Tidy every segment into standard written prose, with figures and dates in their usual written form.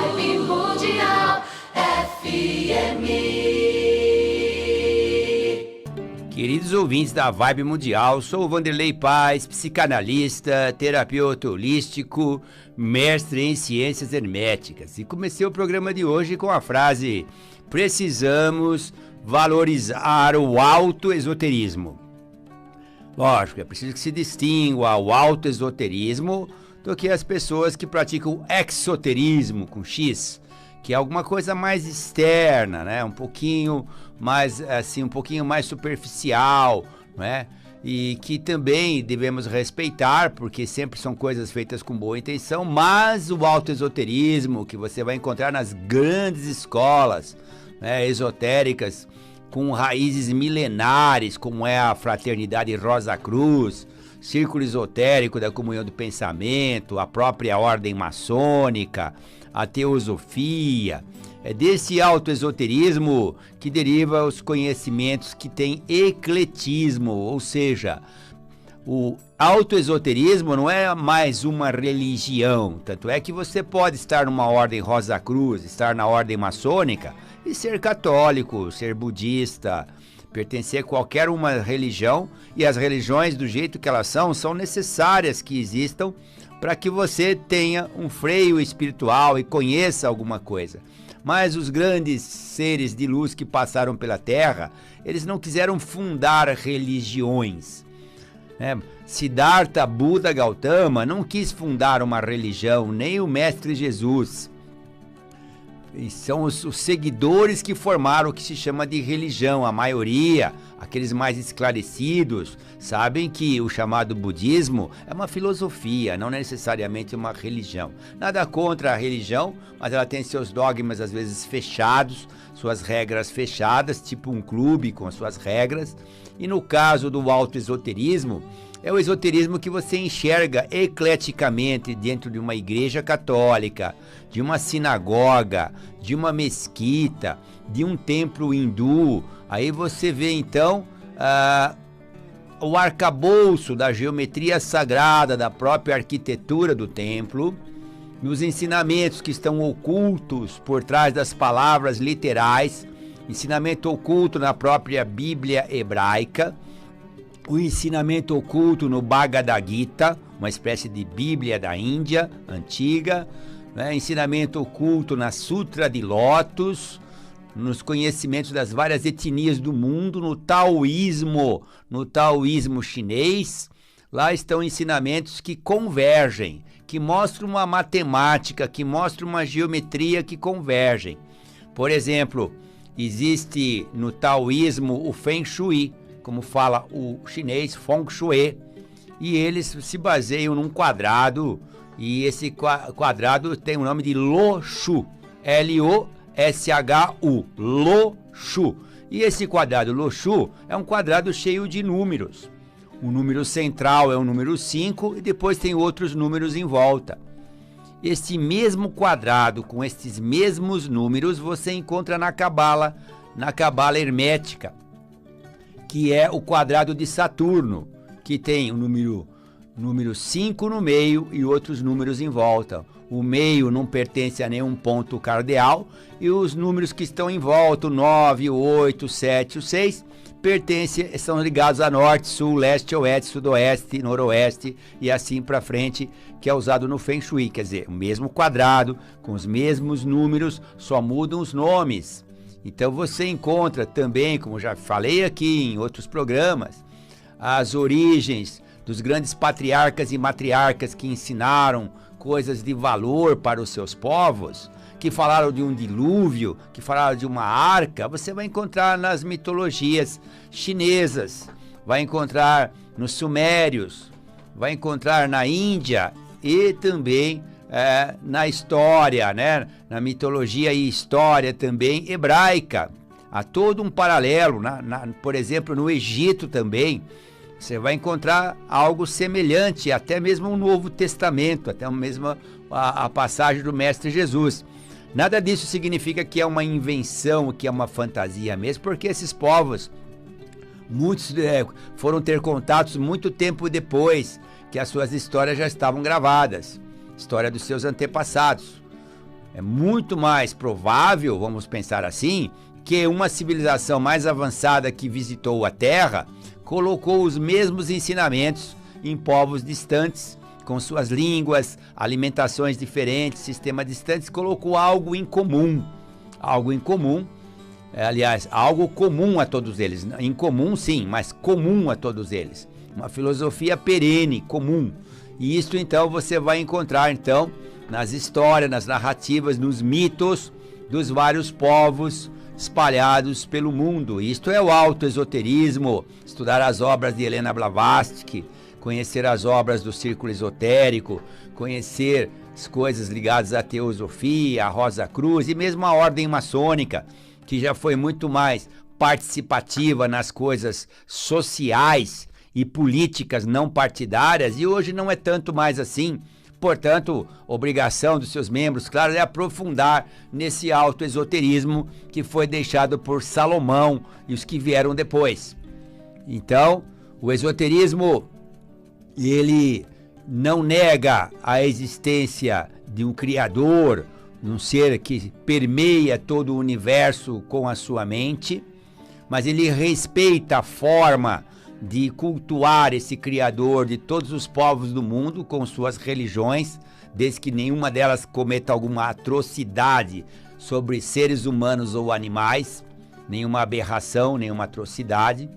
Vibe Mundial FM. Queridos ouvintes da Vibe Mundial, sou o Vanderlei Paz, psicanalista, terapeuta holístico, mestre em ciências herméticas. E comecei o programa de hoje com a frase: precisamos valorizar o autoesoterismo. Lógico, é preciso que se distingua o autoesoterismo do que as pessoas que praticam exoterismo com X, que é alguma coisa mais externa, né? Um pouquinho mais assim, um pouquinho mais superficial, né? E que também devemos respeitar, porque sempre são coisas feitas com boa intenção, mas o autoesoterismo que você vai encontrar nas grandes escolas, né, esotéricas, com raízes milenares, como é a Fraternidade Rosa Cruz, Círculo Esotérico da Comunhão do Pensamento, a própria Ordem Maçônica, a Teosofia. É desse autoesoterismo que deriva os conhecimentos que têm ecletismo, ou seja, o autoesoterismo não é mais uma religião, tanto é que você pode estar numa ordem Rosa Cruz, estar na ordem maçônica e ser católico, ser budista, pertencer a qualquer uma religião, e as religiões do jeito que elas são necessárias que existam para que você tenha um freio espiritual e conheça alguma coisa. Mas os grandes seres de luz que passaram pela Terra, eles não quiseram fundar religiões. Siddhartha Buda Gautama não quis fundar uma religião, nem o Mestre Jesus. E são os seguidores que formaram o que se chama de religião. A maioria, aqueles mais esclarecidos, sabem que o chamado budismo é uma filosofia, não necessariamente uma religião. Nada contra a religião, mas ela tem seus dogmas às vezes fechados, suas regras fechadas, tipo um clube com as suas regras. E no caso do autoesoterismo, é o esoterismo que você enxerga ecleticamente dentro de uma igreja católica, de uma sinagoga, de uma mesquita, de um templo hindu. Aí você vê então o arcabouço da geometria sagrada, da própria arquitetura do templo, nos ensinamentos que estão ocultos por trás das palavras literais, ensinamento oculto na própria Bíblia hebraica, o ensinamento oculto no Bhagavad Gita, uma espécie de Bíblia da Índia antiga, né? Ensinamento oculto na Sutra de Lótus, nos conhecimentos das várias etnias do mundo, no taoísmo chinês. Lá estão ensinamentos que convergem, que mostram uma matemática, que mostram uma geometria que convergem. Por exemplo, existe no taoísmo o Feng Shui, como fala o chinês, Feng Shui, e eles se baseiam num quadrado, e esse quadrado tem o nome de Lo Shu, L-O-S-H-U, Lo Shu. E esse quadrado Lo Shu é um quadrado cheio de números. O número central é o número 5 e depois tem outros números em volta. Esse mesmo quadrado com esses mesmos números você encontra na Cabala hermética, que é o quadrado de Saturno, que tem o número 5 no meio e outros números em volta. O meio não pertence a nenhum ponto cardeal e os números que estão em volta, o 9, o 8, o 7, o 6, são ligados a norte, sul, leste, oeste, sudoeste, noroeste e assim para frente, que é usado no Feng Shui. Quer dizer, o mesmo quadrado, com os mesmos números, só mudam os nomes. Então você encontra também, como já falei aqui em outros programas, as origens dos grandes patriarcas e matriarcas que ensinaram coisas de valor para os seus povos, que falaram de um dilúvio, que falaram de uma arca. Você vai encontrar nas mitologias chinesas, vai encontrar nos sumérios, vai encontrar na Índia e também na história, né? Na mitologia e história também hebraica. Há todo um paralelo, por exemplo, no Egito também, você vai encontrar algo semelhante, até mesmo o Novo Testamento, até mesmo a passagem do Mestre Jesus. Nada disso significa que é uma invenção, que é uma fantasia mesmo, porque esses povos, muitos foram ter contatos muito tempo depois que as suas histórias já estavam gravadas, história dos seus antepassados. É muito mais provável, vamos pensar assim, que uma civilização mais avançada que visitou a Terra colocou os mesmos ensinamentos em povos distantes, com suas línguas, alimentações diferentes, sistemas distantes, colocou algo em comum. Algo em comum, aliás, algo comum a todos eles. Incomum sim, mas comum a todos eles. Uma filosofia perene, comum. E isso então você vai encontrar então nas histórias, nas narrativas, nos mitos dos vários povos espalhados pelo mundo. Isto é o autoesoterismo, estudar as obras de Helena Blavatsky, conhecer as obras do Círculo Esotérico, conhecer as coisas ligadas à teosofia, à Rosa Cruz e mesmo a ordem maçônica, que já foi muito mais participativa nas coisas sociais e políticas não partidárias, e hoje não é tanto mais assim. Portanto, obrigação dos seus membros, claro, é aprofundar nesse autoesoterismo que foi deixado por Salomão e os que vieram depois. Então, o esoterismo, ele não nega a existência de um Criador, um ser que permeia todo o universo com a sua mente, mas ele respeita a forma de cultuar esse Criador de todos os povos do mundo com suas religiões, desde que nenhuma delas cometa alguma atrocidade sobre seres humanos ou animais, nenhuma aberração, nenhuma atrocidade.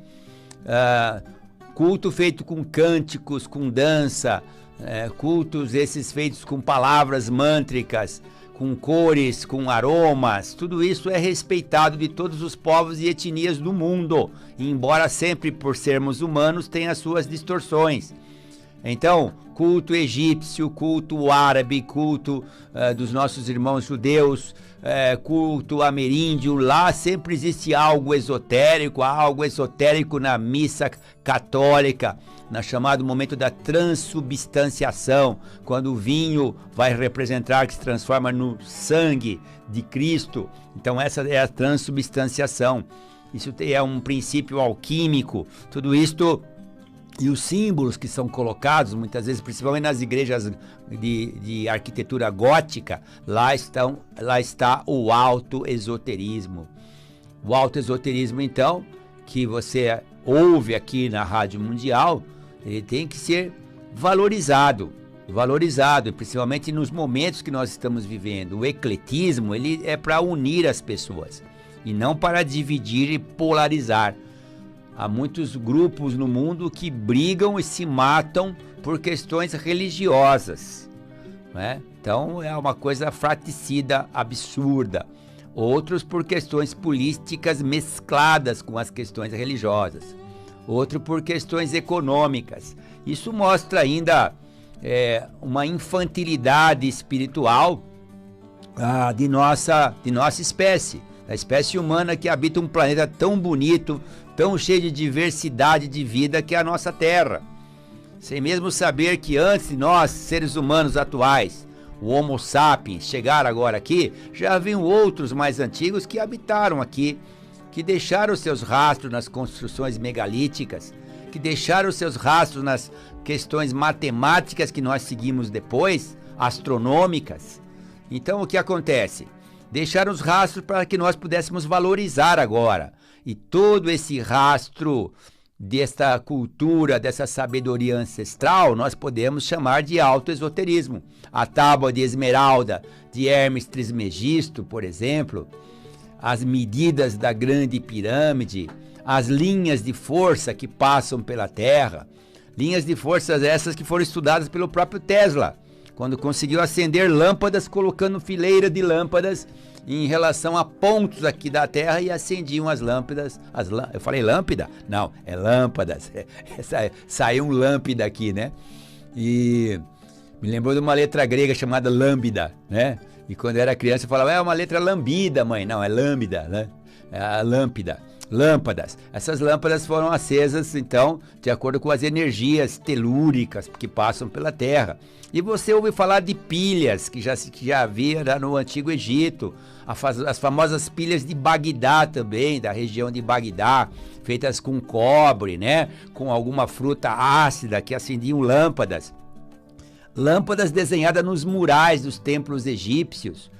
Culto feito com cânticos, com dança, cultos esses feitos com palavras mântricas, com cores, com aromas, tudo isso é respeitado de todos os povos e etnias do mundo, e embora sempre por sermos humanos tenha suas distorções. Então, culto egípcio, culto árabe, culto dos nossos irmãos judeus, culto ameríndio, lá sempre existe algo esotérico na missa católica, no chamado momento da transubstanciação, quando o vinho vai representar que se transforma no sangue de Cristo. Então essa é a transubstanciação. Isso é um princípio alquímico. Tudo isto e os símbolos que são colocados, muitas vezes, principalmente nas igrejas de arquitetura gótica, lá está o autoesoterismo. O autoesoterismo, então, que você ouve aqui na Rádio Mundial, ele tem que ser valorizado, principalmente nos momentos que nós estamos vivendo. O ecletismo, ele é para unir as pessoas e não para dividir e polarizar. Há muitos grupos no mundo que brigam e se matam por questões religiosas, né? Então é uma coisa fratricida, absurda. Outros por questões políticas mescladas com as questões religiosas. Outro por questões econômicas. Isso mostra ainda uma infantilidade espiritual de nossa espécie, da espécie humana que habita um planeta tão bonito, tão cheio de diversidade de vida que é a nossa Terra. Sem mesmo saber que antes de nós, seres humanos atuais, o Homo sapiens, chegar agora aqui, já haviam outros mais antigos que habitaram aqui, que deixaram seus rastros nas construções megalíticas, que deixaram seus rastros nas questões matemáticas que nós seguimos depois, astronômicas. Então o que acontece? Deixaram os rastros para que nós pudéssemos valorizar agora. E todo esse rastro desta cultura, dessa sabedoria ancestral, nós podemos chamar de autoesoterismo. A tábua de esmeralda de Hermes Trismegisto, por exemplo, as medidas da grande pirâmide, as linhas de força que passam pela Terra, linhas de força essas que foram estudadas pelo próprio Tesla, quando conseguiu acender lâmpadas colocando fileira de lâmpadas em relação a pontos aqui da Terra e acendiam as lâmpadas. Eu falei lâmpada? Não, é lâmpadas. Saiu um lâmpada aqui, né? E me lembrou de uma letra grega chamada lambda, né? E quando eu era criança eu falava, é uma letra lambida, mãe. Não, é lambda, né? É a lâmpada. Lâmpadas. Essas lâmpadas foram acesas, então, de acordo com as energias telúricas que passam pela Terra. E você ouve falar de pilhas, que já havia no Antigo Egito, as famosas pilhas de Bagdá também, da região de Bagdá, feitas com cobre, né? Com alguma fruta ácida que acendiam lâmpadas. Lâmpadas desenhadas nos murais dos templos egípcios.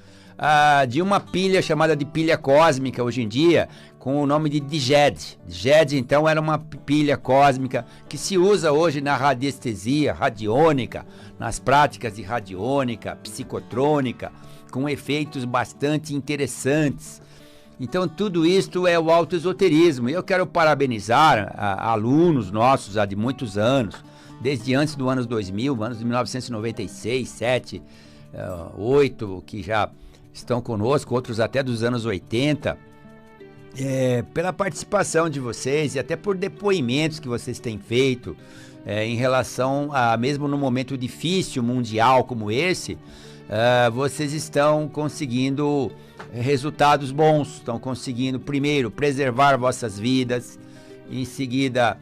de uma pilha chamada de pilha cósmica hoje em dia, com o nome de DGED. DGED, então, era uma pilha cósmica que se usa hoje na radiestesia radiônica, nas práticas de radiônica, psicotrônica, com efeitos bastante interessantes. Então, tudo isto é o autoesoterismo. E eu quero parabenizar alunos nossos há de muitos anos, desde antes do ano 2000, anos de 1996, 7, 8, que já estão conosco, outros até dos anos 80, pela participação de vocês e até por depoimentos que vocês têm feito em relação a, mesmo num momento difícil mundial como esse, vocês estão conseguindo resultados bons, estão conseguindo, primeiro, preservar vossas vidas, em seguida,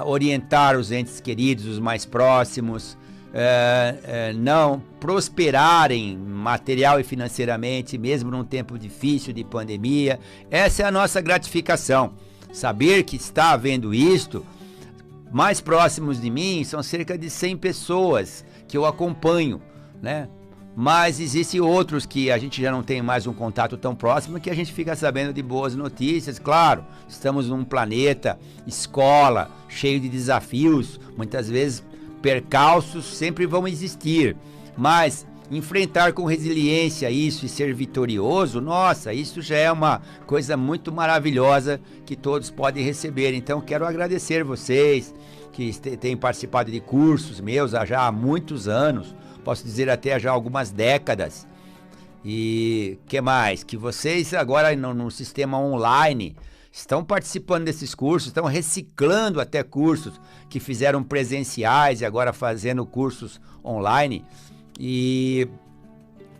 orientar os entes queridos, os mais próximos, não prosperarem material e financeiramente, mesmo num tempo difícil de pandemia. Essa é a nossa gratificação, saber que está havendo isto. Mais próximos de mim são cerca de 100 pessoas que eu acompanho, né? Mas existem outros que a gente já não tem mais um contato tão próximo, que a gente fica sabendo de boas notícias. Claro, estamos num planeta, escola, cheio de desafios, muitas vezes percalços sempre vão existir, mas enfrentar com resiliência isso e ser vitorioso, nossa, isso já é uma coisa muito maravilhosa que todos podem receber. Então quero agradecer vocês que têm participado de cursos meus já há muitos anos, posso dizer até já algumas décadas. E que mais? Que vocês agora no sistema online estão participando desses cursos, estão reciclando até cursos que fizeram presenciais e agora fazendo cursos online. E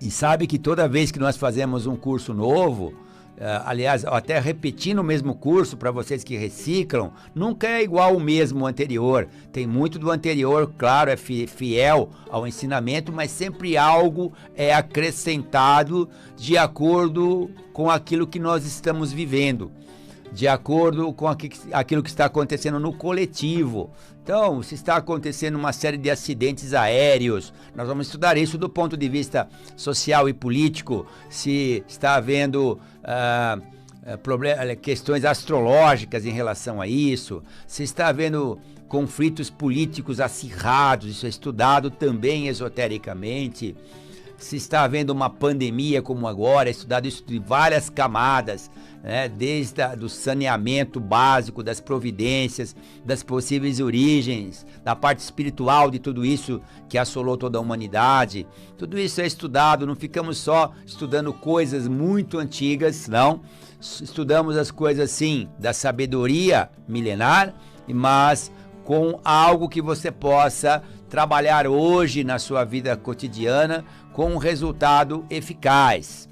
sabe que toda vez que nós fazemos um curso novo, aliás, até repetindo o mesmo curso para vocês que reciclam, nunca é igual o mesmo anterior. Tem muito do anterior, claro, é fiel ao ensinamento, mas sempre algo é acrescentado de acordo com aquilo que nós estamos vivendo, de acordo com aquilo que está acontecendo no coletivo. Então, se está acontecendo uma série de acidentes aéreos, nós vamos estudar isso do ponto de vista social e político. Se está havendo questões astrológicas em relação a isso, se está havendo conflitos políticos acirrados, isso é estudado também esotericamente. Se está havendo uma pandemia como agora, é estudado isso de várias camadas, né? Desde do saneamento básico, das providências, das possíveis origens, da parte espiritual de tudo isso que assolou toda a humanidade. Tudo isso é estudado, não ficamos só estudando coisas muito antigas, não. Estudamos as coisas, sim, da sabedoria milenar, mas com algo que você possa trabalhar hoje na sua vida cotidiana com um resultado eficaz.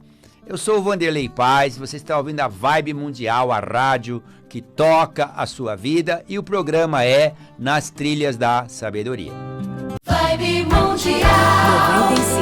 Eu sou o Vanderlei Paz, você está ouvindo a Vibe Mundial, a rádio que toca a sua vida, e o programa é Nas Trilhas da Sabedoria. Vibe Mundial 96.